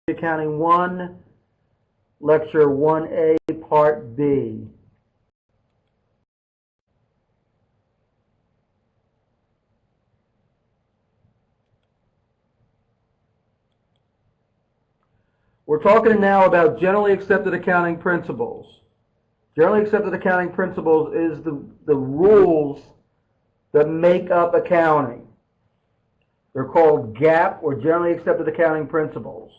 Accounting 1, Lecture 1A, Part B. We're talking now about generally accepted accounting principles. Generally accepted accounting principles is the rules that make up accounting. They're called GAAP, or generally accepted accounting principles.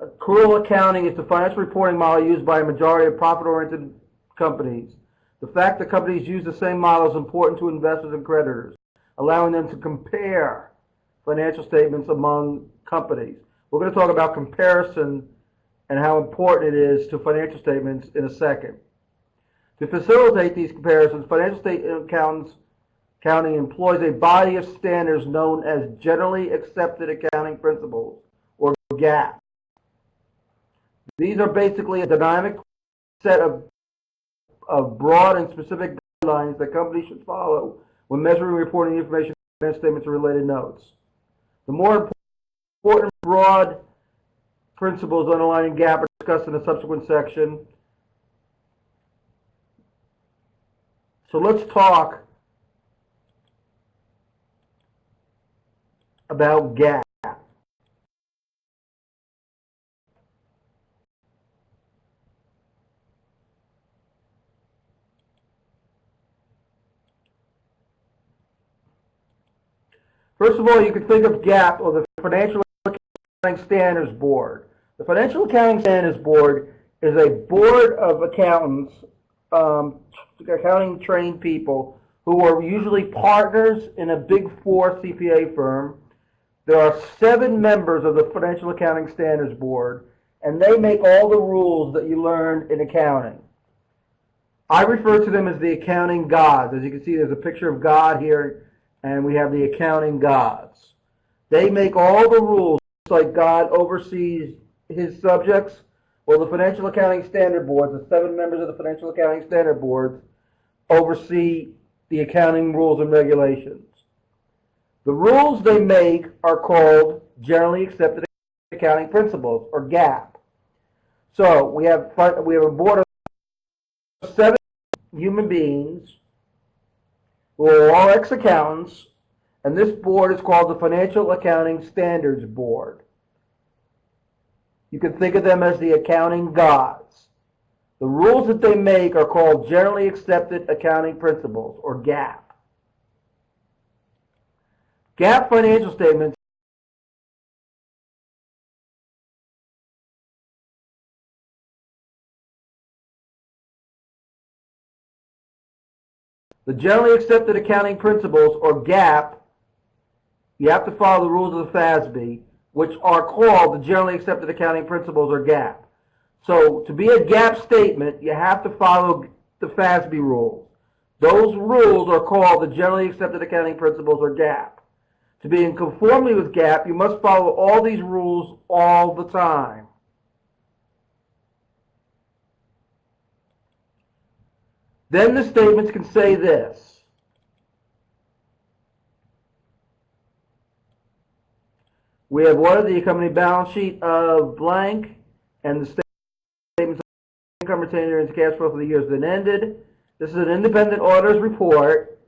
Accrual accounting is the financial reporting model used by a majority of profit-oriented companies. The fact that companies use the same model is important to investors and creditors, allowing them to compare financial statements among companies. We're going to talk about comparison and how important it is to financial statements in a second. To facilitate these comparisons, financial statement accounting employs a body of standards known as Generally Accepted Accounting Principles, or GAAP. These are basically a dynamic set of broad and specific guidelines that companies should follow when measuring and reporting information, financial statements, and related notes. The more important broad principles underlying GAAP are discussed in a subsequent section. So let's talk about GAAP. First of all, you can think of GAAP, or the Financial Accounting Standards Board. The Financial Accounting Standards Board is a board of accountants, accounting trained people who are usually partners in a Big Four CPA firm. There are 7 members of the Financial Accounting Standards Board, and they make all the rules that you learn in accounting. I refer to them as the accounting gods. As you can see, there's a picture of God here, and we have the accounting gods. They make all the rules, just like God oversees his subjects. Well, the Financial Accounting Standard Board, the 7 members of the Financial Accounting Standard Board, oversee the accounting rules and regulations. The rules they make are called Generally Accepted Accounting Principles, or GAAP. So we have a board of 7 human beings who are all ex-accountants, and this board is called the Financial Accounting Standards Board. You can think of them as the accounting gods. The rules that they make are called Generally Accepted Accounting Principles, or GAAP. GAAP financial statements The Generally Accepted Accounting Principles, or GAAP, you have to follow the rules of the FASB, which are called the Generally Accepted Accounting Principles, or GAAP. So to be a GAAP statement, you have to follow the FASB rules. Those rules are called the Generally Accepted Accounting Principles, or GAAP. To be in conformity with GAAP, you must follow all these rules all the time. Then the statements can say this: we have ordered the accompanying balance sheet of blank, and the statements of income, retained earnings, cash flow for the years that ended. This is an independent auditor's report.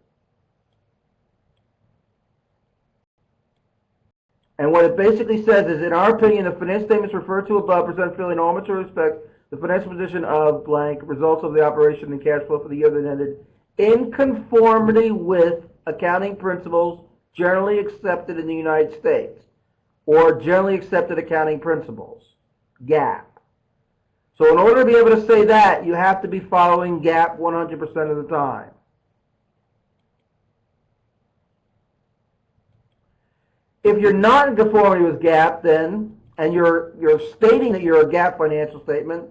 And what it basically says is, in our opinion, the financial statements referred to above present fairly in all material respect the financial position of blank, results of the operation and cash flow for the year that ended, in conformity with accounting principles generally accepted in the United States, or generally accepted accounting principles, GAAP. So in order to be able to say that, you have to be following GAAP 100% of the time. If you're not in conformity with GAAP, then, and you're stating that you're a GAAP financial statement,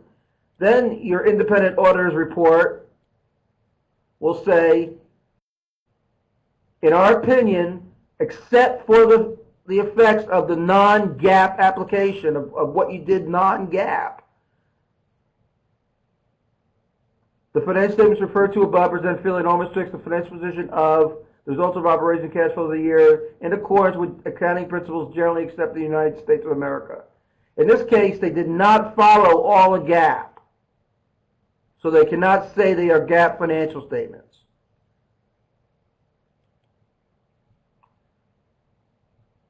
then your independent auditor's report will say, in our opinion, except for the effects of the non-GAAP application of what you did non-GAAP, the financial statements referred to above present fairly in all respects the financial position of the results of operations and cash flow of the year in accordance with accounting principles generally accepted in the United States of America. In this case, they did not follow all of GAAP, so they cannot say they are GAAP financial statements.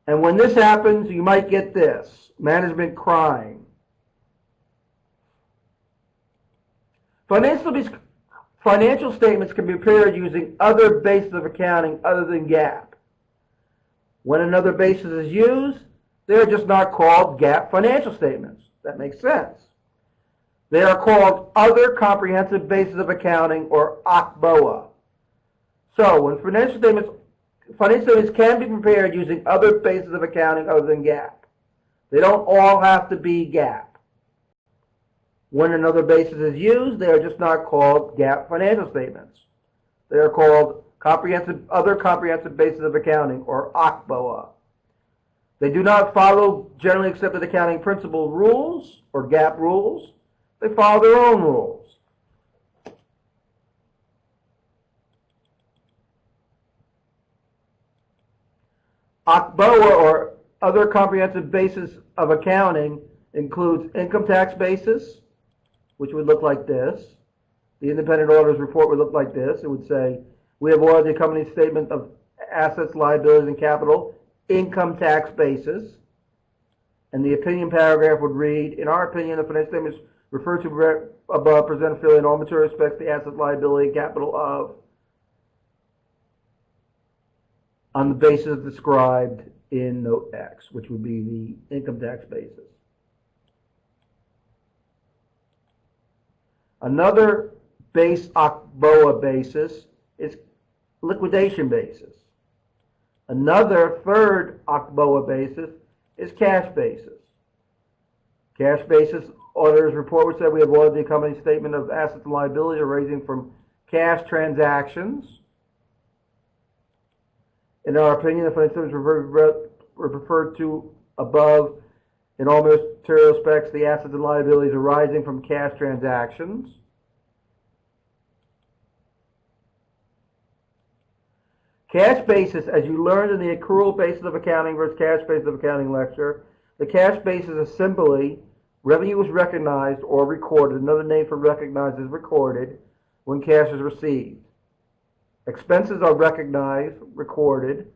And when this happens, you might get this: management crying. Financial statements can be prepared using other bases of accounting other than GAAP. When another basis is used, they are just not called GAAP financial statements. That makes sense. They are called other comprehensive bases of accounting, or OCBOA. So when financial statements can be prepared using other bases of accounting other than GAAP. They don't all have to be GAAP. When another basis is used, they are just not called GAAP financial statements. They are called other comprehensive bases of accounting, or OCBOA. They do not follow generally accepted accounting principle rules or GAAP rules. They follow their own rules. OCBOA, or other comprehensive basis of accounting, includes income tax basis, which would look like this. The independent auditor's report would look like this. It would say, we have audited the company's statement of assets, liabilities, and capital, income tax basis. And the opinion paragraph would read, in our opinion, the financial statements referred to above present fairly in all material respects the asset, liability, and capital of, on the basis described in Note X, which would be the income tax basis. Another base OCBOA basis is liquidation basis. Another third OCBOA basis is cash basis. Cash basis auditor's report would say we have audited the company's statement of assets and liabilities arising from cash transactions. In our opinion, the financial statements were referred to above in all material respects the assets and liabilities arising from cash transactions. Cash basis, as you learned in the accrual basis of accounting versus cash basis of accounting lecture, the cash basis is simply revenue is recognized or recorded. Another name for recognized is recorded when cash is received. Expenses are recognized, recorded,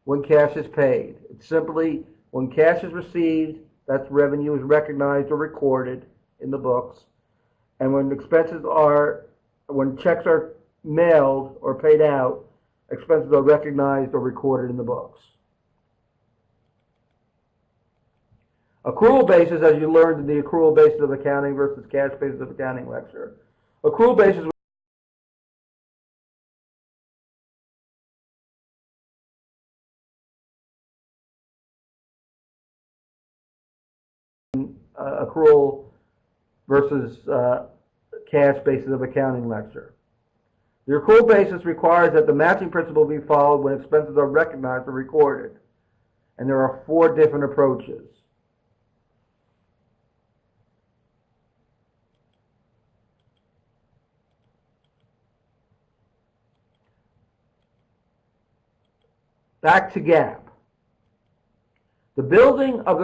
when cash is paid. It's simply when cash is received, that's revenue is recognized or recorded in the books. And when checks are mailed or paid out, expenses are recognized or recorded in the books. Accrual basis, as you learned in the accrual basis of accounting versus cash basis of accounting lecture. Accrual basis accrual versus cash basis of accounting lecture. The accrual basis requires that the matching principle be followed when expenses are recognized or recorded. And there are 4 different approaches. Back to GAAP. The building of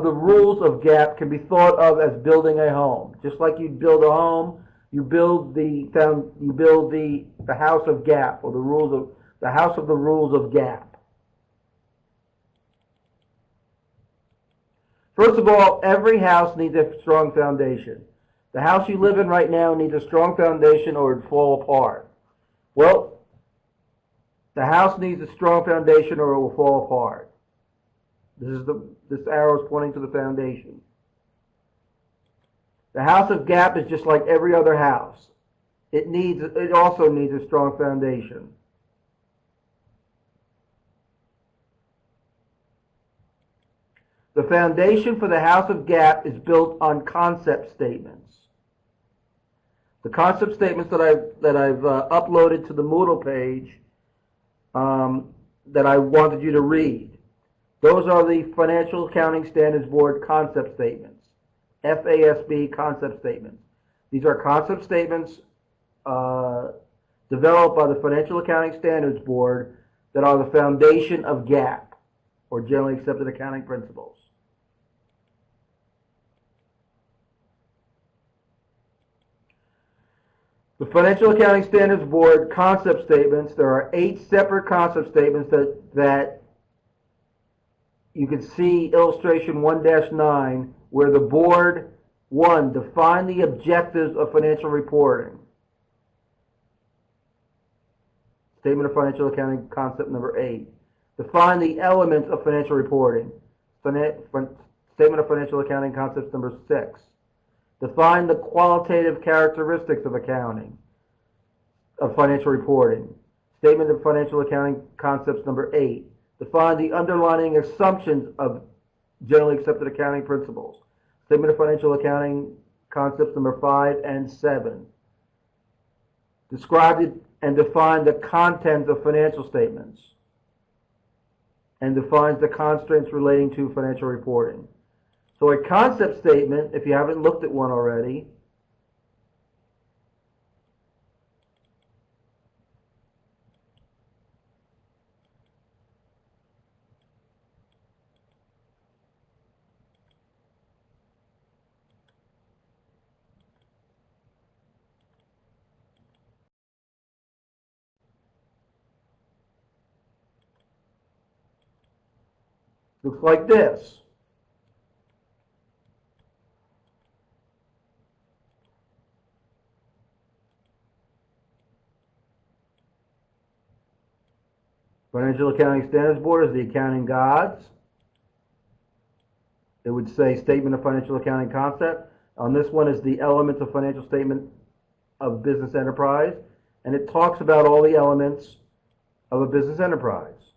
the rules of GAAP can be thought of as building a home. Just like you'd build a home, you build the house of GAAP, or the house of the rules of GAAP. First of all, every house needs a strong foundation. The house you live in right now needs a strong foundation or it'd fall apart. Well, the house needs a strong foundation or it will fall apart. This arrow is pointing to the foundation. The house of GAAP is just like every other house. It also needs a strong foundation. The foundation for the house of GAAP is built on concept statements. The concept statements that I've uploaded to the Moodle page that I wanted you to read. Those are the Financial Accounting Standards Board concept statements, FASB concept statements. These are concept statements developed by the Financial Accounting Standards Board that are the foundation of GAAP, or generally accepted accounting principles. The Financial Accounting Standards Board concept statements, there are 8 separate concept statements that you can see illustration 1-9, where the board, 1, define the objectives of financial reporting. Statement of Financial Accounting concept number 8. Define the elements of financial reporting. Statement of Financial Accounting concept number 6. Define the qualitative characteristics of accounting, of financial reporting. Statement of Financial Accounting concepts number 8. Define the underlying assumptions of generally accepted accounting principles. Statement of Financial Accounting concepts number 5 and 7. Describe it and define the contents of financial statements, and defines the constraints relating to financial reporting. So a concept statement, if you haven't looked at one already, looks like this. Financial Accounting Standards Board is the accounting gods. It would say Statement of Financial Accounting Concept. On this one is the elements of financial statement of business enterprise, and it talks about all the elements of a business enterprise.